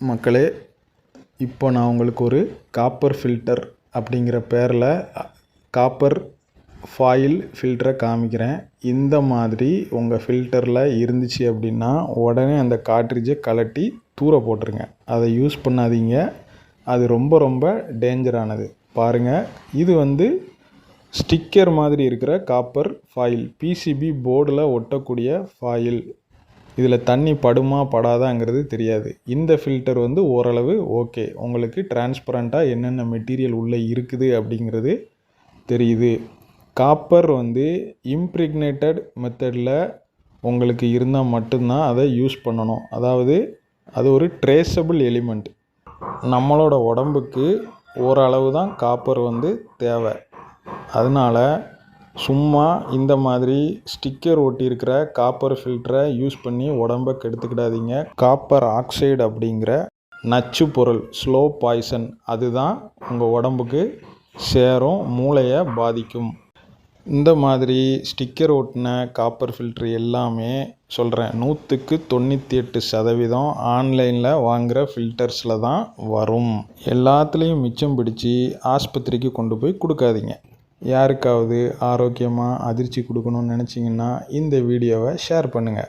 மக்களே, இப்போ நான் உங்களுக்கு ஒரு காப்பர் ஃபில்டர் அப்படிங்கிற பேரில் காப்பர் ஃபாயில் ஃபில்டரை காமிக்கிறேன். இந்த மாதிரி உங்கள் ஃபில்டரில் இருந்துச்சு அப்படின்னா உடனே அந்த காட்ரிட்ஜை கழட்டி தூர போட்டுருங்க. அதை யூஸ் பண்ணாதீங்க. அது ரொம்ப ரொம்ப டேஞ்சரானது. பாருங்கள், இது ஸ்டிக்கர் மாதிரி இருக்கிற காப்பர் ஃபாயில், பிசிபி போர்டில் ஒட்டக்கூடிய ஃபாயில். இதில் தண்ணி படுமா படாதாங்கிறது தெரியாது. இந்த ஃபில்டர் ஓரளவு ஓகே. உங்களுக்கு டிரான்ஸ்பரண்ட்டாக என்னென்ன மெட்டீரியல் உள்ளே இருக்குது அப்படிங்கிறது தெரியுது. காப்பர் இம்ப்ரிக்னேட்டட் மெத்தடில் உங்களுக்கு இருந்தால் மட்டும்தான் அதை யூஸ் பண்ணணும். அதாவது அது ஒரு ட்ரேசபிள் எலிமெண்ட். நம்மளோட உடம்புக்கு ஓரளவு தான் காப்பர் தேவை. அதனால் சும்மா இந்த மாதிரி ஸ்டிக்கர் ஒட்டியிருக்கிற காப்பர் ஃபில்டரை யூஸ் பண்ணி உடம்பை கெடுத்துக்கிடாதீங்க. காப்பர் ஆக்சைடு அப்படிங்கிற நச்சு பொருள், ஸ்லோ பாய்சன், அதுதான் உங்கள் உடம்புக்கு சேரும், மூளையை பாதிக்கும். இந்த மாதிரி ஸ்டிக்கர் ஒட்டின காப்பர் ஃபில்டர் எல்லாமே சொல்கிறேன், 100% ஆன்லைனில் வாங்குகிற ஃபில்டர்ஸில் தான் வரும். எல்லாத்துலேயும் மிச்சம் பிடிச்சி ஆஸ்பத்திரிக்கு கொண்டு போய் கொடுக்காதீங்க. யாருக்காவது ஆரோக்கியமாக அதிர்ச்சி கொடுக்கணும்னு நினச்சிங்கன்னா இந்த வீடியோவை ஷேர் பண்ணுங்கள்.